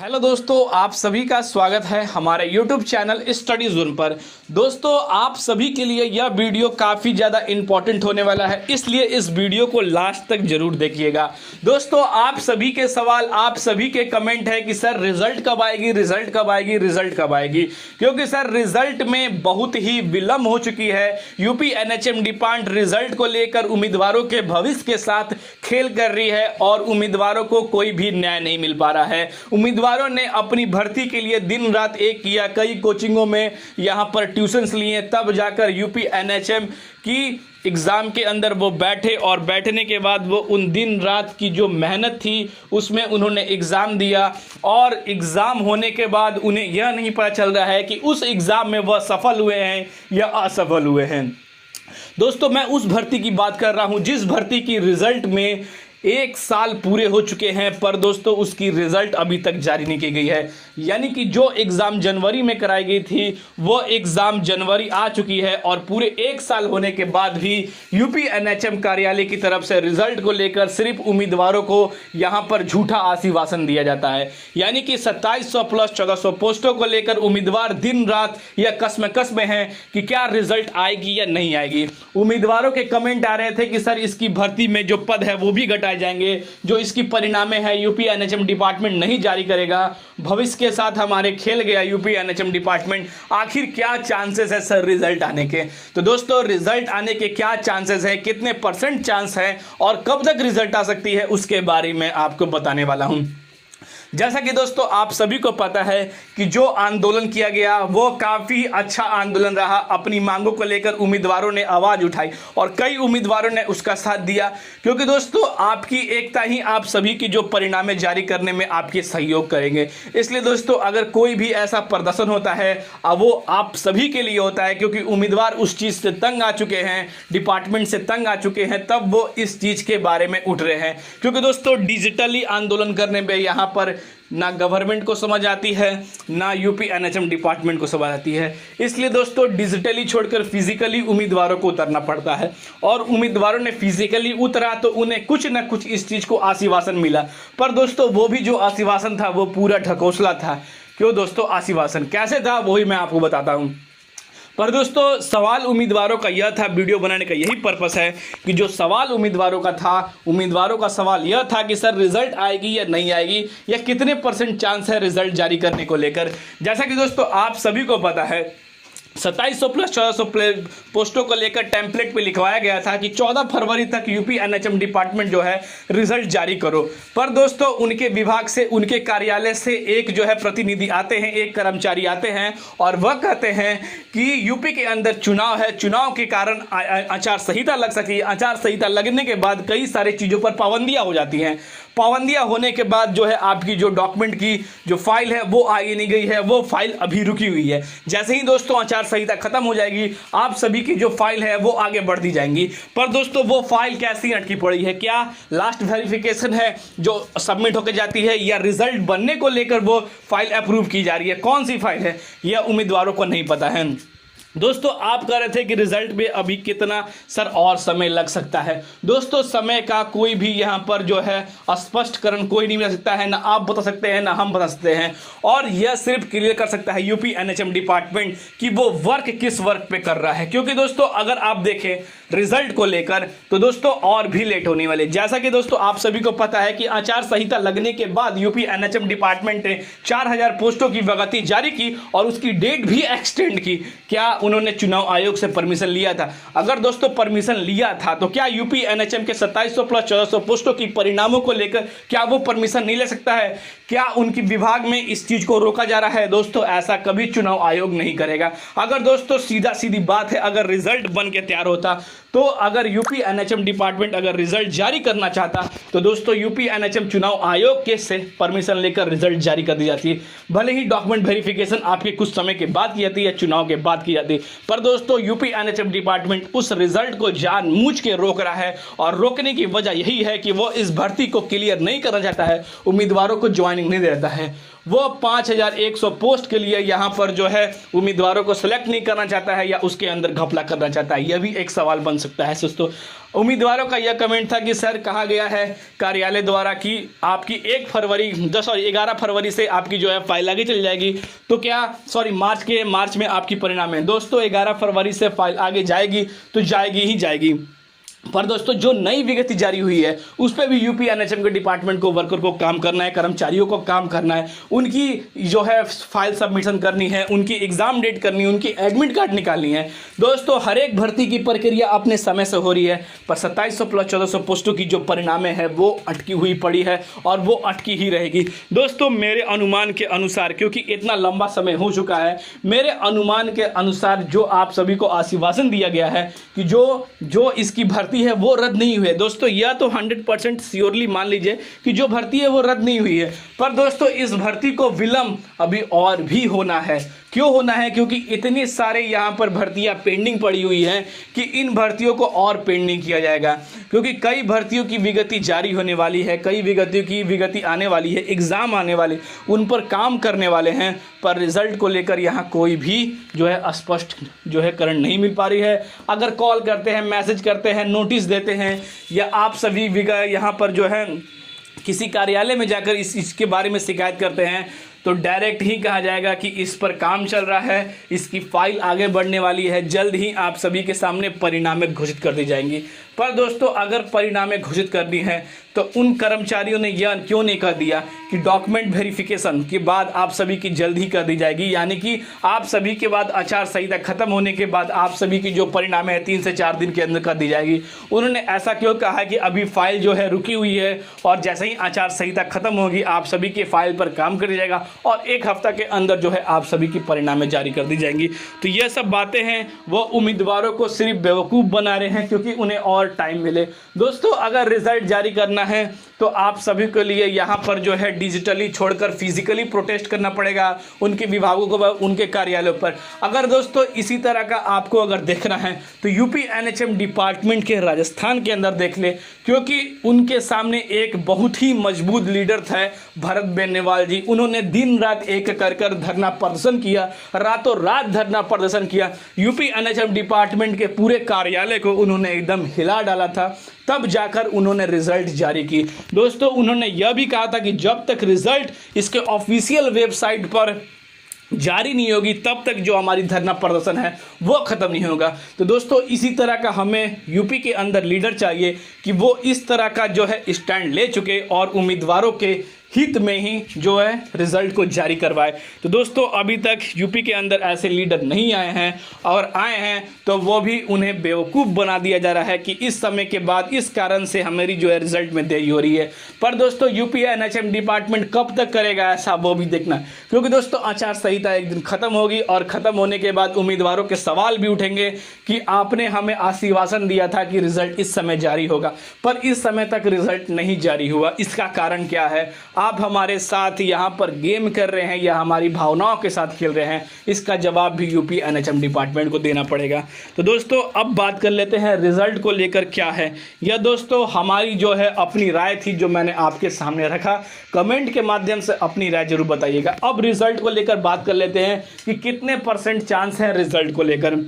Hello दोस्तों, आप सभी का स्वागत है हमारे YouTube चैनल स्टडी जोन पर। दोस्तों, आप सभी के लिए यह वीडियो काफ़ी ज़्यादा इम्पोर्टेंट होने वाला है, इसलिए इस वीडियो को लास्ट तक जरूर देखिएगा। दोस्तों, आप सभी के सवाल, आप सभी के कमेंट है कि सर रिजल्ट कब आएगी, रिजल्ट कब आएगी, रिजल्ट कब आएगी। क्योंकि सर रिजल्ट में बहुत ही विलम्ब हो चुकी है। यूपी एनएचएम डिपार्टमेंट रिजल्ट को लेकर उम्मीदवारों के भविष्य के साथ खेल कर रही है और उम्मीदवारों को कोई भी न्याय नहीं मिल पा रहा है। उम्मीदवारों ने अपनी भर्ती के लिए दिन रात एक किया, कई कोचिंगों में यहां पर ट्यूशंस लिए, तब जाकर यूपी एनएचएम की एग्ज़ाम के अंदर वो बैठे और बैठने के बाद वो उन दिन रात की जो मेहनत थी उसमें उन्होंने एग्ज़ाम दिया और एग्ज़ाम होने के बाद उन्हें यह नहीं पता चल रहा है कि उस एग्ज़ाम में वह सफल हुए हैं या असफल हुए हैं। दोस्तों, मैं उस भर्ती की बात कर रहा हूं जिस भर्ती की रिजल्ट में 1 साल पूरे हो चुके हैं, पर दोस्तों उसकी रिजल्ट अभी तक जारी नहीं की गई है। यानी कि जो एग्ज़ाम जनवरी में कराई गई थी वो एग्ज़ाम जनवरी आ चुकी है और पूरे 1 साल होने के बाद भी यूपी एनएचएम कार्यालय की तरफ से रिजल्ट को लेकर सिर्फ उम्मीदवारों को यहां पर झूठा आश्वासन दिया जाता है। यानी कि 2700 प्लस 1400 पोस्टों को लेकर उम्मीदवार दिन रात या कस में हैं कि क्या रिजल्ट आएगी या नहीं आएगी। उम्मीदवारों के कमेंट आ रहे थे कि सर इसकी भर्ती में जो पद है वो भी घटाए जाएंगे, जो इसकी परिणामे है यूपी एनएचएम डिपार्टमेंट नहीं जारी करेगा। भविष्य के साथ हमारे खेल गया यूपी एनएचएम डिपार्टमेंट। आखिर क्या चांसेस है सर रिजल्ट आने के? तो दोस्तों, रिजल्ट आने के क्या चांसेस है, कितने % चांस है और कब तक रिजल्ट आ सकती है, उसके बारे में आपको बताने वाला हूं। जैसा कि दोस्तों आप सभी को पता है कि जो आंदोलन किया गया वो काफ़ी अच्छा आंदोलन रहा। अपनी मांगों को लेकर उम्मीदवारों ने आवाज़ उठाई और कई उम्मीदवारों ने उसका साथ दिया, क्योंकि दोस्तों आपकी एकता ही आप सभी की जो परिणामें जारी करने में आपके सहयोग करेंगे। इसलिए दोस्तों अगर कोई भी ऐसा प्रदर्शन होता है वो आप सभी के लिए होता है, क्योंकि उम्मीदवार उस चीज़ से तंग आ चुके हैं, डिपार्टमेंट से तंग आ चुके हैं, तब वो इस चीज़ के बारे में उठ रहे हैं। क्योंकि दोस्तों डिजिटली आंदोलन करने में यहाँ पर ना गवर्नमेंट को समझ आती है, ना यूपी एनएचएम डिपार्टमेंट को समझ आती है। इसलिए दोस्तों डिजिटली छोड़कर फिजिकली उम्मीदवारों को उतरना पड़ता है और उम्मीदवारों ने फिजिकली उतरा तो उन्हें कुछ ना कुछ इस चीज़ को आश्वासन मिला। पर दोस्तों वो भी जो आश्वासन था वो पूरा ढकोसला था। क्यों दोस्तों, आश्वासन कैसे था वही मैं आपको बताता हूँ। पर दोस्तों सवाल उम्मीदवारों का यह था, वीडियो बनाने का यही पर्पस है कि जो सवाल उम्मीदवारों का था, उम्मीदवारों का सवाल यह था कि सर रिजल्ट आएगी या नहीं आएगी, या कितने % चांस है रिजल्ट जारी करने को लेकर। जैसा कि दोस्तों आप सभी को पता है 2700 प्लस 1400 पोस्टों को लेकर टेम्पलेट पे लिखवाया गया था कि 14 फरवरी तक यूपी एनएचएम डिपार्टमेंट जो है रिजल्ट जारी करो। पर दोस्तों उनके विभाग से, उनके कार्यालय से एक जो है प्रतिनिधि आते हैं, एक कर्मचारी आते हैं और वह कहते हैं कि यूपी के अंदर चुनाव है, चुनाव के कारण आचार संहिता लग सकी है। आचार संहिता लगने के बाद कई सारी चीज़ों पर पाबंदियाँ हो जाती हैं। पाबंदियाँ होने के बाद जो है आपकी जो डॉक्यूमेंट की जो फाइल है वो आगे नहीं गई है, वो फाइल अभी रुकी हुई है। जैसे ही दोस्तों आचार संहिता खत्म हो जाएगी आप सभी की जो फाइल है वो आगे बढ़ दी जाएंगी। पर दोस्तों वो फाइल कैसी अटकी पड़ी है? क्या लास्ट वेरिफिकेशन है जो सबमिट होकर जाती है, या रिजल्ट बनने को लेकर वो फाइल अप्रूव की जा रही है? कौन सी फाइल है यह उम्मीदवारों को नहीं पता है। दोस्तों आप कह रहे थे कि रिजल्ट में अभी कितना सर और समय लग सकता है। दोस्तों समय का कोई भी यहाँ पर जो है स्पष्टकरण कोई नहीं मिल सकता है, ना आप बता सकते हैं ना हम बता सकते हैं। और यह सिर्फ क्लियर कर सकता है यूपी एनएचएम डिपार्टमेंट कि वो वर्क किस वर्क पे कर रहा है। क्योंकि दोस्तों अगर आप देखें रिजल्ट को लेकर तो दोस्तों और भी लेट होने वाले। जैसा कि दोस्तों आप सभी को पता है कि आचार संहिता लगने के बाद यूपी एनएचएम डिपार्टमेंट ने 4000 पोस्टों की विज्ञप्ति जारी की और उसकी डेट भी एक्सटेंड की। क्या उन्होंने चुनाव आयोग से परमिशन लिया था? अगर दोस्तों परमिशन लिया था तो क्या यूपी एनएचएम के 2700 प्लस 1400 पोस्टों की परिणामों को लेकर क्या वो परमिशन नहीं ले सकता है? क्या उनकी विभाग में इस चीज को रोका जा रहा है? दोस्तों ऐसा कभी चुनाव आयोग नहीं करेगा। अगर दोस्तों सीधी बात है, अगर रिजल्ट बन के तैयार होता तो अगर यूपी एनएचएम डिपार्टमेंट अगर रिजल्ट जारी करना चाहता तो दोस्तों यूपी एनएचएम चुनाव आयोग के से परमिशन लेकर रिजल्ट जारी कर दी जाती है। भले ही डॉक्यूमेंट वेरिफिकेशन आपके कुछ समय के बाद की जाती है या चुनाव के बाद की जाती है, पर दोस्तों यूपी एनएचएम डिपार्टमेंट उस रिजल्ट को जानबूझ के रोक रहा है और रोकने की वजह यही है कि वो इस भर्ती को क्लियर नहीं करना चाहता है, उम्मीदवारों को ज्वाइन ज्वाइनिंग नहीं देता है, वो 5100 पोस्ट के लिए यहाँ पर जो है उम्मीदवारों को सिलेक्ट नहीं करना चाहता है या उसके अंदर घपला करना चाहता है, यह भी एक सवाल बन सकता है दोस्तों। उम्मीदवारों का यह कमेंट था कि सर कहा गया है कार्यालय द्वारा कि आपकी 11 फरवरी से आपकी जो है फाइल आगे चली जाएगी, तो क्या मार्च में आपकी परिणाम है। दोस्तों 11 फरवरी से फाइल आगे जाएगी तो जाएगी ही जाएगी, पर दोस्तों जो नई विज्ञप्ति जारी हुई है उस पर भी यूपी एनएचएम के डिपार्टमेंट को, वर्कर को काम करना है, कर्मचारियों को काम करना है, उनकी जो है फाइल सबमिशन करनी है, उनकी एग्जाम डेट करनी है, उनकी एडमिट कार्ड निकालनी है। दोस्तों हर एक भर्ती की प्रक्रिया अपने समय से हो रही है, पर 2700 प्लस 1400 पोस्टों की जो परिणाम है वो अटकी हुई पड़ी है और वो अटकी ही रहेगी। दोस्तों मेरे अनुमान के अनुसार, क्योंकि इतना लंबा समय हो चुका है, मेरे अनुमान के अनुसार जो आप सभी को आश्वासन दिया गया है कि जो इसकी भर्ती है वो रद्द नहीं हुई है। दोस्तों यह तो 100% श्योरली मान लीजिए कि जो भर्ती है वो रद्द नहीं हुई है, पर दोस्तों इस भर्ती को विलंब अभी और भी होना है। क्यों होना है? क्योंकि इतनी सारे यहाँ पर भर्तियां पेंडिंग पड़ी हुई हैं कि इन भर्तियों को और पेंडिंग किया जाएगा, क्योंकि कई भर्तियों की विज्ञप्ति जारी होने वाली है, कई विज्ञप्तियों की विज्ञप्ति आने वाली है, एग्जाम आने वाले, उन पर काम करने वाले हैं, पर रिजल्ट को लेकर यहाँ कोई भी जो है स्पष्ट जो है करण नहीं मिल पा रही है। अगर कॉल करते हैं, मैसेज करते हैं, नोटिस देते हैं, या आप सभी यहाँ पर जो है किसी कार्यालय में जाकर इसके बारे में शिकायत करते हैं, तो डायरेक्ट ही कहा जाएगा कि इस पर काम चल रहा है, इसकी फाइल आगे बढ़ने वाली है, जल्द ही आप सभी के सामने परिणाम घोषित कर दी जाएंगी। पर दोस्तों अगर परिणाम घोषित करनी है तो उन कर्मचारियों ने यह क्यों नहीं कर दिया कि डॉक्यूमेंट वेरिफिकेशन के बाद आप सभी की जल्द ही कर दी जाएगी, यानी कि आप सभी के बाद आचार संहिता खत्म होने के बाद आप सभी की जो परिणाम है 3 से 4 दिन के अंदर कर दी जाएगी। उन्होंने ऐसा क्यों कहा है कि अभी फाइल जो है रुकी हुई है और जैसे ही आचार संहिता खत्म होगी आप सभी के फाइल पर काम कर दिया जाएगा और 1 हफ्ता के अंदर जो है आप सभी की परिणामें जारी कर दी जाएंगी। तो ये सब बातें हैं वो उम्मीदवारों को सिर्फ बेवकूफ़ बना रहे हैं क्योंकि उन्हें और टाइम मिले। दोस्तों अगर रिजल्ट जारी करना है तो आप सभी के लिए यहाँ पर जो है डिजिटली छोड़कर फिजिकली प्रोटेस्ट करना पड़ेगा उनके विभागों को, उनके कार्यालयों पर। अगर दोस्तों इसी तरह का आपको अगर देखना है तो यूपी एनएचएम डिपार्टमेंट के राजस्थान के अंदर देख ले, क्योंकि उनके सामने एक बहुत ही मजबूत लीडर थे भरत बेनीवाल जी। उन्होंने दिन रात एक कर धरना प्रदर्शन किया, रातों रात धरना प्रदर्शन किया, यूपी एनएचएम डिपार्टमेंट के पूरे कार्यालय को उन्होंने एकदम हिला डाला था, तब जाकर उन्होंने रिजल्ट जारी की। दोस्तों उन्होंने यह भी कहा था कि जब तक रिजल्ट इसके ऑफिशियल वेबसाइट पर जारी नहीं होगी तब तक जो हमारी धरना प्रदर्शन है वो खत्म नहीं होगा। तो दोस्तों इसी तरह का हमें यूपी के अंदर लीडर चाहिए कि वो इस तरह का जो है स्टैंड ले चुके और उम्मीदवारों के हित में ही जो है रिजल्ट को जारी करवाए। तो दोस्तों अभी तक यूपी के अंदर ऐसे लीडर नहीं आए हैं, और आए हैं तो वो भी उन्हें बेवकूफ़ बना दिया जा रहा है कि इस समय के बाद इस कारण से हमारी जो है रिजल्ट में देरी हो रही है। पर दोस्तों यूपी एनएचएम डिपार्टमेंट कब तक करेगा ऐसा वो भी देखना, क्योंकि दोस्तों आचार संहिता एक दिन खत्म होगी और ख़त्म होने के बाद उम्मीदवारों के सवाल भी उठेंगे कि आपने हमें आश्वासन दिया था कि रिजल्ट इस समय जारी होगा, पर इस समय तक रिजल्ट नहीं जारी हुआ। इसका कारण क्या है? आप हमारे साथ यहाँ पर गेम कर रहे हैं या हमारी भावनाओं के साथ खेल रहे हैं? इसका जवाब भी यूपी एनएचएम डिपार्टमेंट को देना पड़ेगा। तो दोस्तों अब बात कर लेते हैं रिजल्ट को लेकर क्या है। यह दोस्तों हमारी जो है अपनी राय थी जो मैंने आपके सामने रखा, कमेंट के माध्यम से अपनी राय जरूर बताइएगा। अब रिजल्ट को लेकर बात कर लेते हैं कि कितने % चांस है रिजल्ट को लेकर।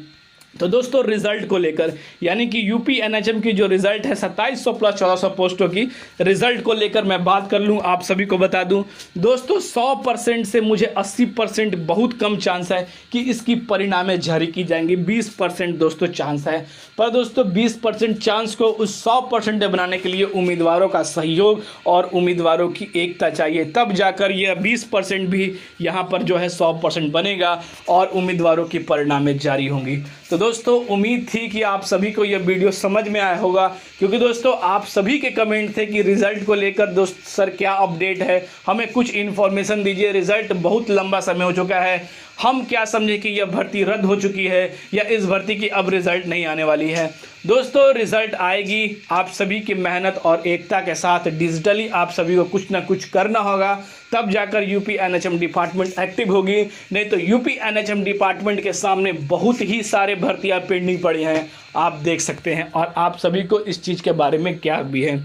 तो दोस्तों रिजल्ट को लेकर यानी कि यूपी एनएचएम की जो रिजल्ट है 2700 प्लस 1400 पोस्टों की रिजल्ट को लेकर मैं बात कर लूं, आप सभी को बता दूं दोस्तों 100% से मुझे 80% बहुत कम चांस है कि इसकी परिणामें जारी की जाएंगी। 20% दोस्तों चांस है, पर दोस्तों 20% चांस को उस 100% बनाने के लिए उम्मीदवारों का सहयोग और उम्मीदवारों की एकता चाहिए, तब जाकर यह 20% भी यहाँ पर जो है 100% बनेगा और उम्मीदवारों की परिणामें जारी होंगी। तो दोस्तों उम्मीद थी कि आप सभी को यह वीडियो समझ में आया होगा, क्योंकि दोस्तों आप सभी के कमेंट थे कि रिजल्ट को लेकर दोस्त सर क्या अपडेट है, हमें कुछ इन्फॉर्मेशन दीजिए, रिजल्ट बहुत लंबा समय हो चुका है, हम क्या समझे कि यह भर्ती रद्द हो चुकी है या इस भर्ती की अब रिजल्ट नहीं आने वाली है। दोस्तों रिजल्ट आएगी, आप सभी की मेहनत और एकता के साथ डिजिटली आप सभी को कुछ ना कुछ करना होगा, तब जाकर यूपी एनएचएम डिपार्टमेंट एक्टिव होगी। नहीं तो यूपी एनएचएम डिपार्टमेंट के सामने बहुत ही सारे भर्तियां पेंडिंग पड़ी हैं, आप देख सकते हैं, और आप सभी को इस चीज़ के बारे में क्या भी है।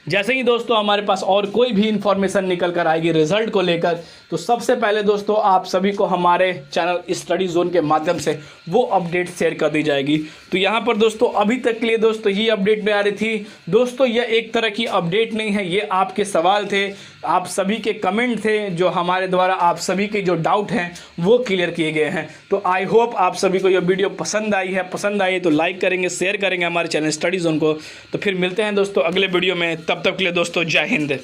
जैसे ही दोस्तों हमारे पास और कोई भी इंफॉर्मेशन निकल कर आएगी रिजल्ट को लेकर, तो सबसे पहले दोस्तों आप सभी को हमारे चैनल स्टडी जोन के माध्यम से वो अपडेट शेयर कर दी जाएगी। तो यहाँ पर दोस्तों अभी तक के लिए दोस्तों ये अपडेट में आ रही थी। दोस्तों यह एक तरह की अपडेट नहीं है, ये आपके सवाल थे, आप सभी के कमेंट थे, जो हमारे द्वारा आप सभी के जो डाउट हैं वो क्लियर किए गए हैं। तो आई होप आप सभी को यह वीडियो पसंद आई है। पसंद आई है तो लाइक करेंगे, शेयर करेंगे हमारे चैनल स्टडी जोन को। तो फिर मिलते हैं दोस्तों अगले वीडियो में, तब तक के लिए दोस्तों जय हिंद।